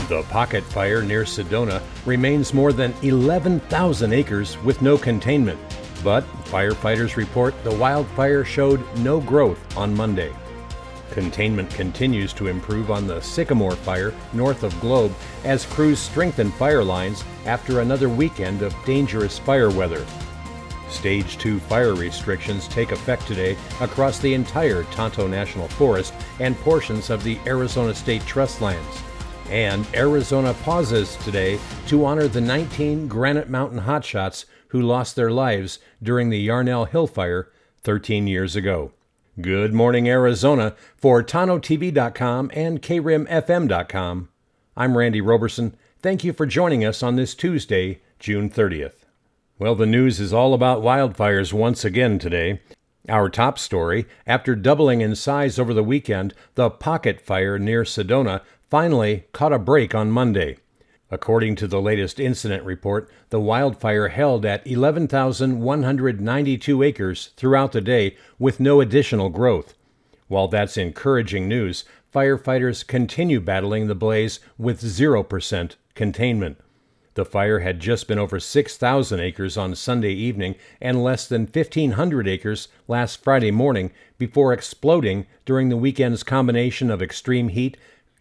The pocket fire near Sedona remains more than 11,000 acres with no containment, but firefighters report the wildfire showed no growth on Monday. Containment continues to improve on the Sycamore Fire north of Globe as crews strengthen fire lines after another weekend of dangerous fire weather. Stage 2 fire restrictions take effect today across the entire Tonto National Forest and portions of the Arizona State Trust lands. And Arizona pauses today to honor the 19 Granite Mountain Hotshots who lost their lives during the Yarnell Hill Fire 13 years ago. Good morning, Arizona. For Tonto-TV.com and KRIMFM.com, I'm Randy Roberson. Thank you for joining us on this Tuesday, June 30th. Well, the news is all about wildfires once again today. Our top story, after doubling in size over the weekend, the pocket fire near Sedona finally caught a break on Monday. According to the latest incident report, the wildfire held at 11,192 acres throughout the day with no additional growth. While that's encouraging news, firefighters continue battling the blaze with 0% containment. The fire had just been over 6,000 acres on Sunday evening and less than 1,500 acres last Friday morning before exploding during the weekend's combination of extreme heat,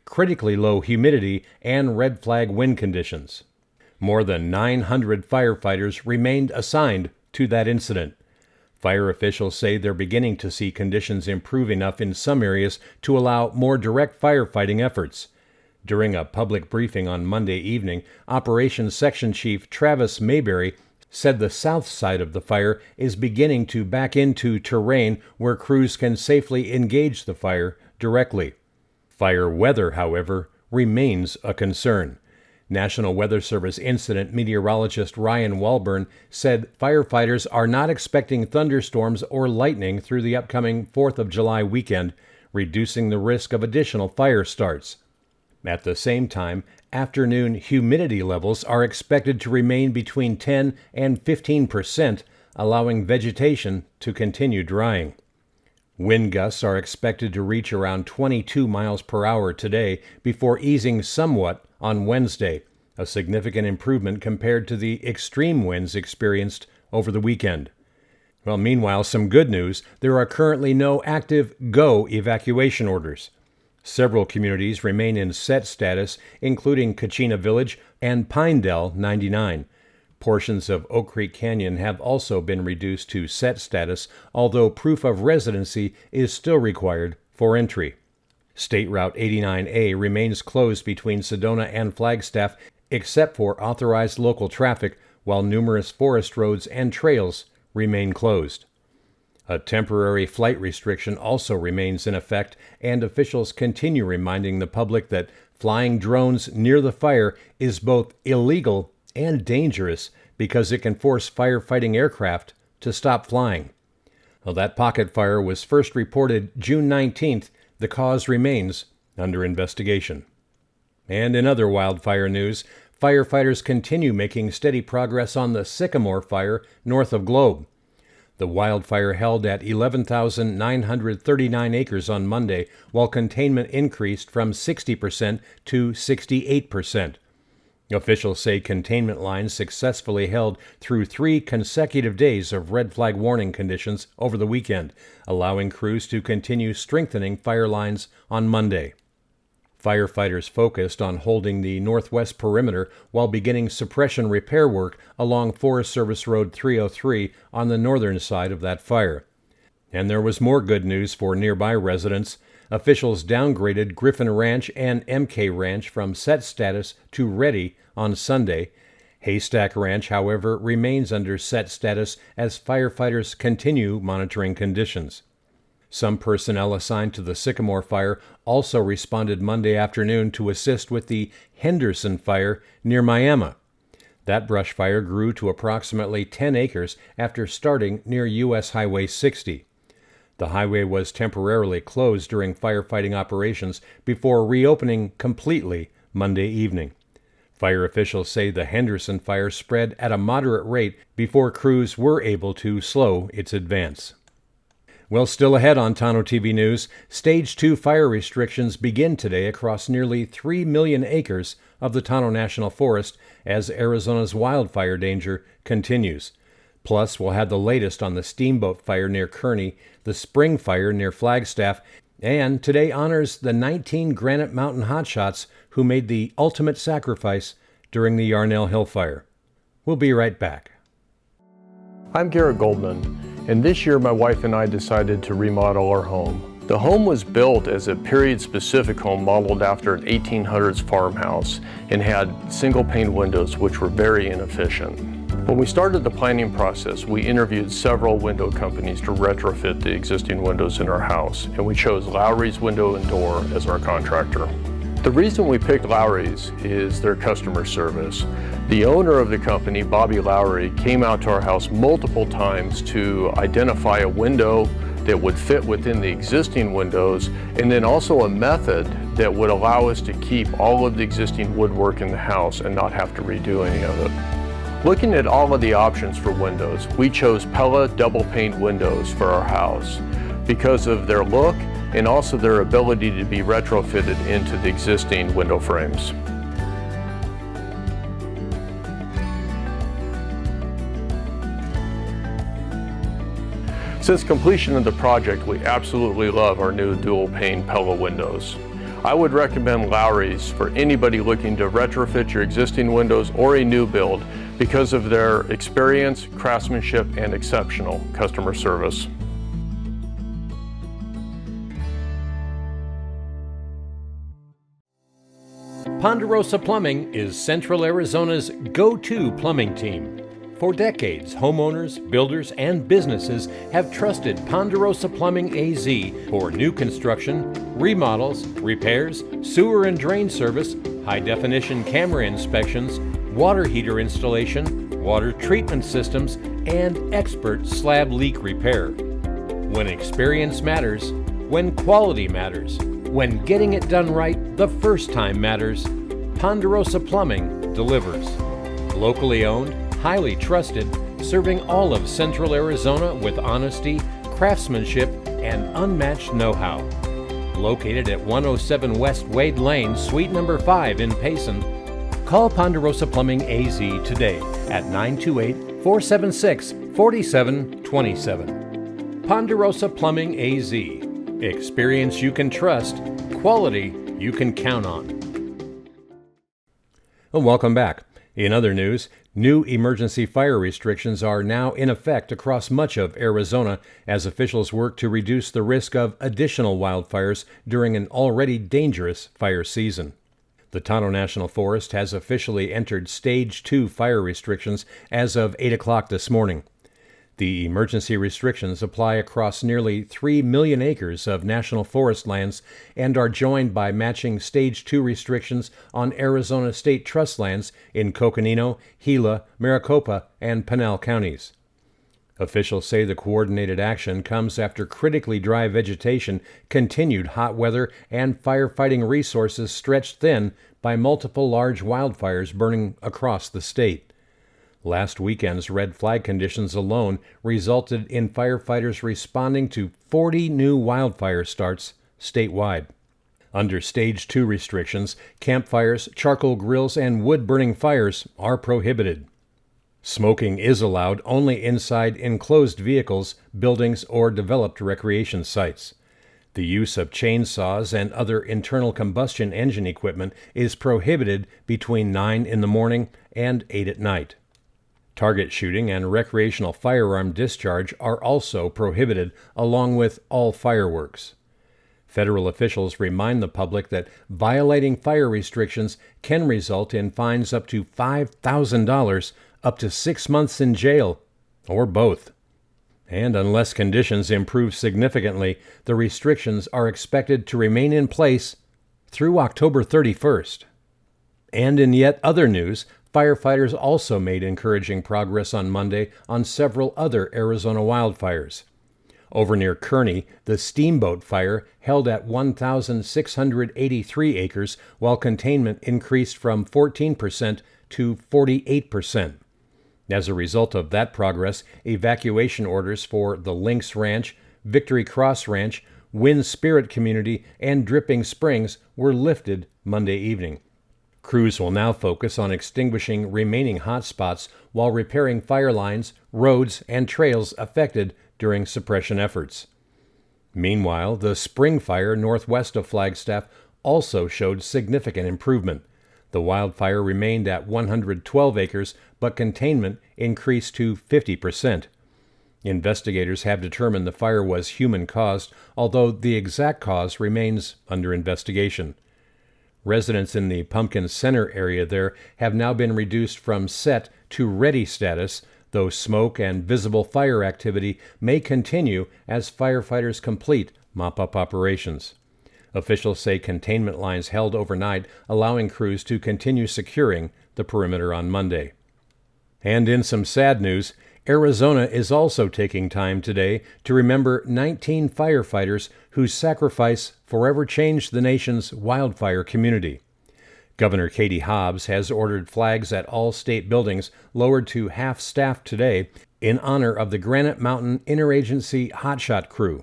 critically low humidity, and red flag wind conditions. More than 900 firefighters remained assigned to that incident. Fire officials say they're beginning to see conditions improve enough in some areas to allow more direct firefighting efforts. During a public briefing on Monday evening, Operations Section Chief Travis Mayberry said the south side of the fire is beginning to back into terrain where crews can safely engage the fire directly. Fire weather, however, remains a concern. National Weather Service incident meteorologist Ryan Walburn said firefighters are not expecting thunderstorms or lightning through the upcoming 4th of July weekend, reducing the risk of additional fire starts. At the same time, afternoon humidity levels are expected to remain between 10 and 15%, allowing vegetation to continue drying. Wind gusts are expected to reach around 22 miles per hour today before easing somewhat on Wednesday, a significant improvement compared to the extreme winds experienced over the weekend. Well, meanwhile, some good news. There are currently no active GO evacuation orders. Several communities remain in set status, including Kachina Village and Pinedale 99. Portions of Oak Creek Canyon have also been reduced to set status, although proof of residency is still required for entry. State Route 89A remains closed between Sedona and Flagstaff, except for authorized local traffic, while numerous forest roads and trails remain closed. A temporary flight restriction also remains in effect, and officials continue reminding the public that flying drones near the fire is both illegal and dangerous because it can force firefighting aircraft to stop flying. Well, that pocket fire was first reported June 19th. The cause remains under investigation. And in other wildfire news, firefighters continue making steady progress on the Sycamore Fire north of Globe. The wildfire held at 11,939 acres on Monday, while containment increased from 60% to 68%. Officials say containment lines successfully held through 3 consecutive days of red flag warning conditions over the weekend, allowing crews to continue strengthening fire lines on Monday. Firefighters focused on holding the northwest perimeter while beginning suppression repair work along Forest Service Road 303 on the northern side of that fire. And there was more good news for nearby residents. Officials downgraded Griffin Ranch and MK Ranch from set status to ready on Sunday. Haystack Ranch, however, remains under set status as firefighters continue monitoring conditions. Some personnel assigned to the Sycamore Fire also responded Monday afternoon to assist with the Henderson Fire near Miami. That brush fire grew to approximately 10 acres after starting near U.S. Highway 60. The highway was temporarily closed during firefighting operations before reopening completely Monday evening. Fire officials say the Henderson fire spread at a moderate rate before crews were able to slow its advance. Well, still ahead on Tonto-TV News, Stage 2 fire restrictions begin today across nearly 3 million acres of the Tonto National Forest as Arizona's wildfire danger continues. Plus, we'll have the latest on the Steamboat Fire near Kearney, the Spring Fire near Flagstaff, and today honors the 19 Granite Mountain Hotshots who made the ultimate sacrifice during the Yarnell Hill Fire. We'll be right back. I'm Garrett Goldman. And this year my wife and I decided to remodel our home. The home was built as a period-specific home modeled after an 1800s farmhouse and had single-pane windows which were very inefficient. When we started the planning process, we interviewed several window companies to retrofit the existing windows in our house, and we chose Lowry's Window and Door as our contractor. The reason we picked Lowry's is their customer service. The owner of the company, Bobby Lowry, came out to our house multiple times to identify a window that would fit within the existing windows, and then also a method that would allow us to keep all of the existing woodwork in the house and not have to redo any of it. Looking at all of the options for windows, we chose Pella double pane windows for our house because of their look and also their ability to be retrofitted into the existing window frames. Since completion of the project, we absolutely love our new dual pane Pella windows. I would recommend Lowry's for anybody looking to retrofit your existing windows or a new build because of their experience, craftsmanship, and exceptional customer service. Ponderosa Plumbing is Central Arizona's go-to plumbing team. For decades, homeowners, builders, and businesses have trusted Ponderosa Plumbing AZ for new construction, remodels, repairs, sewer and drain service, high-definition camera inspections, water heater installation, water treatment systems, and expert slab leak repair. When experience matters, when quality matters, when getting it done right the first time matters, Ponderosa Plumbing delivers. Locally owned, highly trusted, serving all of Central Arizona with honesty, craftsmanship, and unmatched know-how. Located at 107 West Wade Lane, Suite number 5 in Payson, call Ponderosa Plumbing AZ today at 928-476-4727. Ponderosa Plumbing AZ. Experience you can trust, quality you can count on. Well, welcome back. In other news, new emergency fire restrictions are now in effect across much of Arizona as officials work to reduce the risk of additional wildfires during an already dangerous fire season. The Tonto National Forest has officially entered Stage 2 fire restrictions as of 8 o'clock this morning. The emergency restrictions apply across nearly 3 million acres of national forest lands and are joined by matching Stage 2 restrictions on Arizona State Trust lands in Coconino, Gila, Maricopa, and Pinal counties. Officials say the coordinated action comes after critically dry vegetation, continued hot weather, and firefighting resources stretched thin by multiple large wildfires burning across the state. Last weekend's red flag conditions alone resulted in firefighters responding to 40 new wildfire starts statewide. Under Stage 2 restrictions, campfires, charcoal grills, and wood-burning fires are prohibited. Smoking is allowed only inside enclosed vehicles, buildings, or developed recreation sites. The use of chainsaws and other internal combustion engine equipment is prohibited between 9 in the morning and 8 at night. Target shooting and recreational firearm discharge are also prohibited, along with all fireworks. Federal officials remind the public that violating fire restrictions can result in fines up to $5,000, up to 6 months in jail, or both. And unless conditions improve significantly, the restrictions are expected to remain in place through October 31st. And in yet other news, firefighters also made encouraging progress on Monday on several other Arizona wildfires. Over near Kearney, the Steamboat Fire held at 1,683 acres, while containment increased from 14% to 48%. As a result of that progress, evacuation orders for the Lynx Ranch, Victory Cross Ranch, Wind Spirit Community, and Dripping Springs were lifted Monday evening. Crews will now focus on extinguishing remaining hotspots while repairing fire lines, roads, and trails affected during suppression efforts. Meanwhile, the Spring Fire northwest of Flagstaff also showed significant improvement. The wildfire remained at 112 acres, but containment increased to 50%. Investigators have determined the fire was human-caused, although the exact cause remains under investigation. Residents in the Pumpkin Center area there have now been reduced from set to ready status, though smoke and visible fire activity may continue as firefighters complete mop-up operations. Officials say containment lines held overnight, allowing crews to continue securing the perimeter on Monday. And in some sad news, Arizona is also taking time today to remember 19 firefighters whose sacrifice forever changed the nation's wildfire community. Governor Katie Hobbs has ordered flags at all state buildings lowered to half-staff today in honor of the Granite Mountain Interagency Hotshot crew.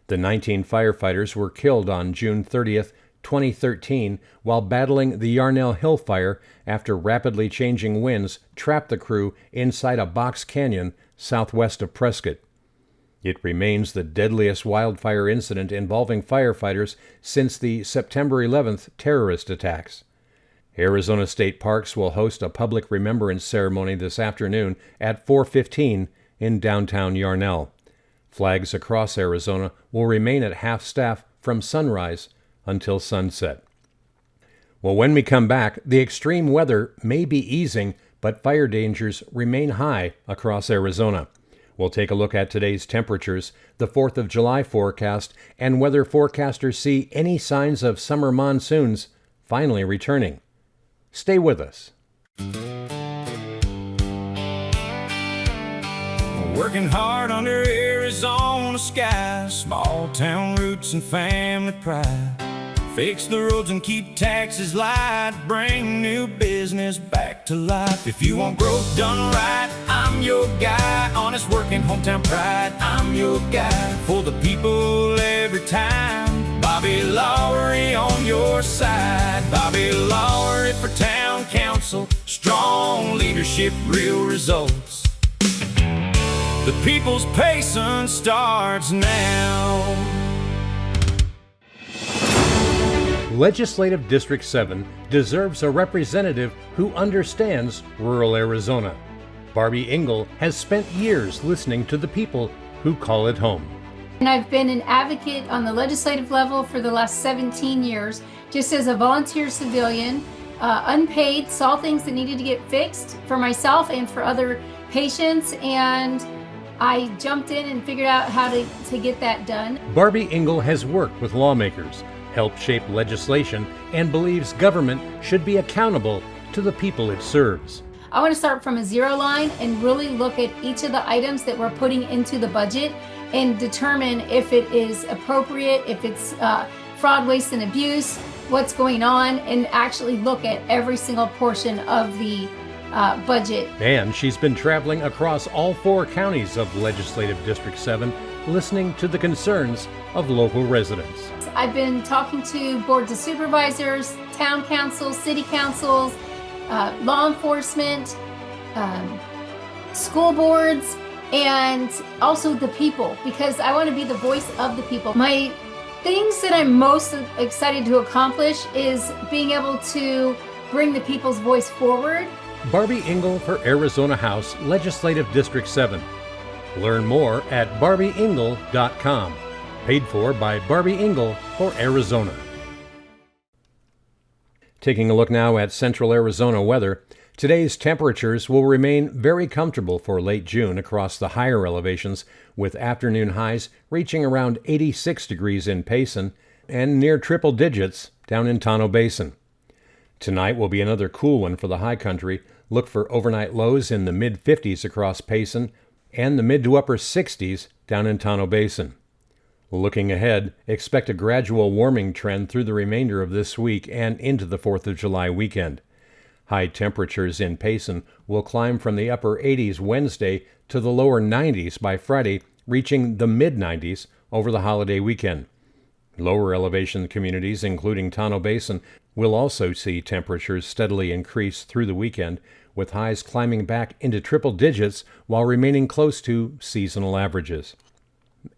The 19 firefighters were killed on June 30th, 2013, while battling the Yarnell Hill Fire after rapidly changing winds trapped the crew inside a box canyon southwest of Prescott. It remains the deadliest wildfire incident involving firefighters since the September 11th terrorist attacks. Arizona State Parks will host a public remembrance ceremony this afternoon at 4:15 in downtown Yarnell. Flags across Arizona will remain at half-staff from sunrise until sunset. Well, when we come back, the extreme weather may be easing, but fire dangers remain high across Arizona. We'll take a look at today's temperatures, the 4th of July forecast, and whether forecasters see any signs of summer monsoons finally returning. Stay with us. Working hard under Arizona skies, small town roots and family pride. Fix the roads and keep taxes light, bring new business back to life. If you want growth done right, I'm your guy. Honest working, hometown pride, I'm your guy. For the people every time, Bobby Lowry on your side. Bobby Lowry for town council, strong leadership, real results. The people's patience starts now. Legislative District 7 deserves a representative who understands rural Arizona. Barbie Engel has spent years listening to the people who call it home. And I've been an advocate on the legislative level for the last 17 years, just as a volunteer civilian, unpaid, saw things that needed to get fixed for myself and for other patients, and I jumped in and figured out how to get that done. Barbie Engel has worked with lawmakers, helped shape legislation, and believes government should be accountable to the people it serves. I want to start from a zero line and really look at each of the items that we're putting into the budget and determine if it is appropriate, if it's fraud, waste, and abuse, what's going on, and actually look at every single portion of the budget. And she's been traveling across all 4 counties of Legislative District 7, listening to the concerns of local residents. I've been talking to boards of supervisors, town councils, city councils, law enforcement, school boards, and also the people, because I want to be the voice of the people. My things that I'm most excited to accomplish is being able to bring the people's voice forward. Barbie Engel for Arizona House, Legislative District 7. Learn more at barbieengel.com. Paid for by Barbie Engel for Arizona. Taking a look now at central Arizona weather, today's temperatures will remain very comfortable for late June across the higher elevations, with afternoon highs reaching around 86 degrees in Payson and near triple digits down in Tonto Basin. Tonight will be another cool one for the high country. Look for overnight lows in the mid-50s across Payson and the mid to upper 60s down in Tonto Basin. Looking ahead, expect a gradual warming trend through the remainder of this week and into the 4th of July weekend. High temperatures in Payson will climb from the upper 80s Wednesday to the lower 90s by Friday, reaching the mid-90s over the holiday weekend. Lower elevation communities, including Tonto Basin, will also see temperatures steadily increase through the weekend, with highs climbing back into triple digits while remaining close to seasonal averages.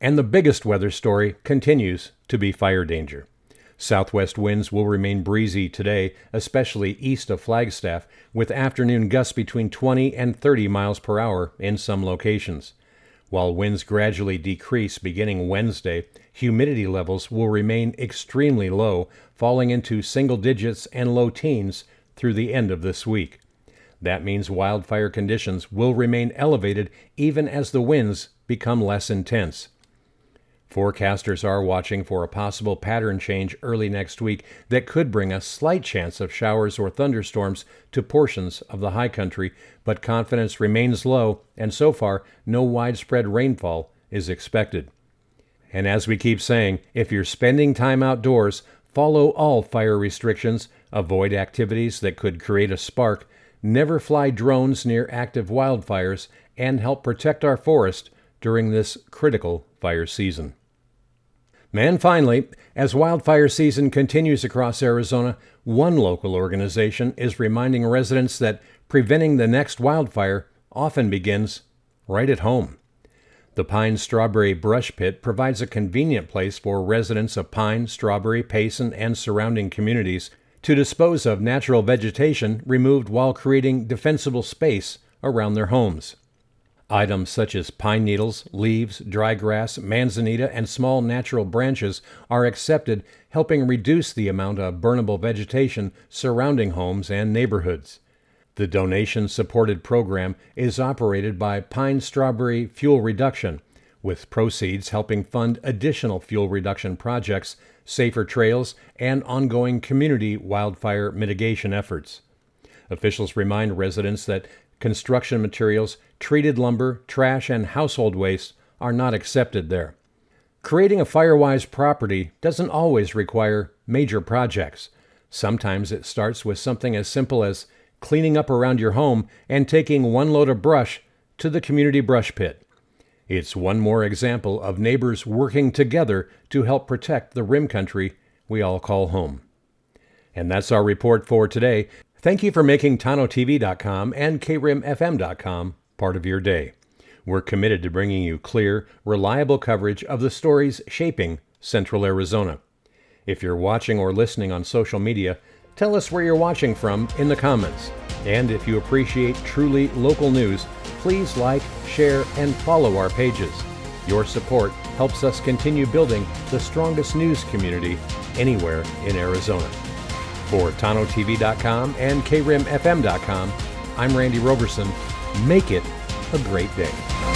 And the biggest weather story continues to be fire danger. Southwest winds will remain breezy today, especially east of Flagstaff, with afternoon gusts between 20 and 30 miles per hour in some locations. While winds gradually decrease beginning Wednesday, humidity levels will remain extremely low, falling into single digits and low teens through the end of this week. That means wildfire conditions will remain elevated even as the winds become less intense. Forecasters are watching for a possible pattern change early next week that could bring a slight chance of showers or thunderstorms to portions of the high country, but confidence remains low, and so far, no widespread rainfall is expected. And as we keep saying, if you're spending time outdoors, follow all fire restrictions, avoid activities that could create a spark, never fly drones near active wildfires, and help protect our forest during this critical fire season. And finally, as wildfire season continues across Arizona, one local organization is reminding residents that preventing the next wildfire often begins right at home. The Pine Strawberry Brush Pit provides a convenient place for residents of Pine, Strawberry, Payson, and surrounding communities to dispose of natural vegetation removed while creating defensible space around their homes. Items such as pine needles, leaves, dry grass, manzanita, and small natural branches are accepted, helping reduce the amount of burnable vegetation surrounding homes and neighborhoods. The donation-supported program is operated by Pine Strawberry Fuel Reduction, with proceeds helping fund additional fuel reduction projects, safer trails, and ongoing community wildfire mitigation efforts. Officials remind residents that construction materials, treated lumber, trash, and household waste are not accepted there. Creating a fire-wise property doesn't always require major projects. Sometimes it starts with something as simple as cleaning up around your home and taking one load of brush to the community brush pit. It's one more example of neighbors working together to help protect the rim country we all call home. And that's our report for today. Thank you for making Tonto-TV.com and KRIMFM.com part of your day. We're committed to bringing you clear, reliable coverage of the stories shaping Central Arizona. If you're watching or listening on social media, tell us where you're watching from in the comments. And if you appreciate truly local news, please like, share, and follow our pages. Your support helps us continue building the strongest news community anywhere in Arizona. For Tonto-TV.com and KRIMFM.com, I'm Randy Roberson. Make it a great day.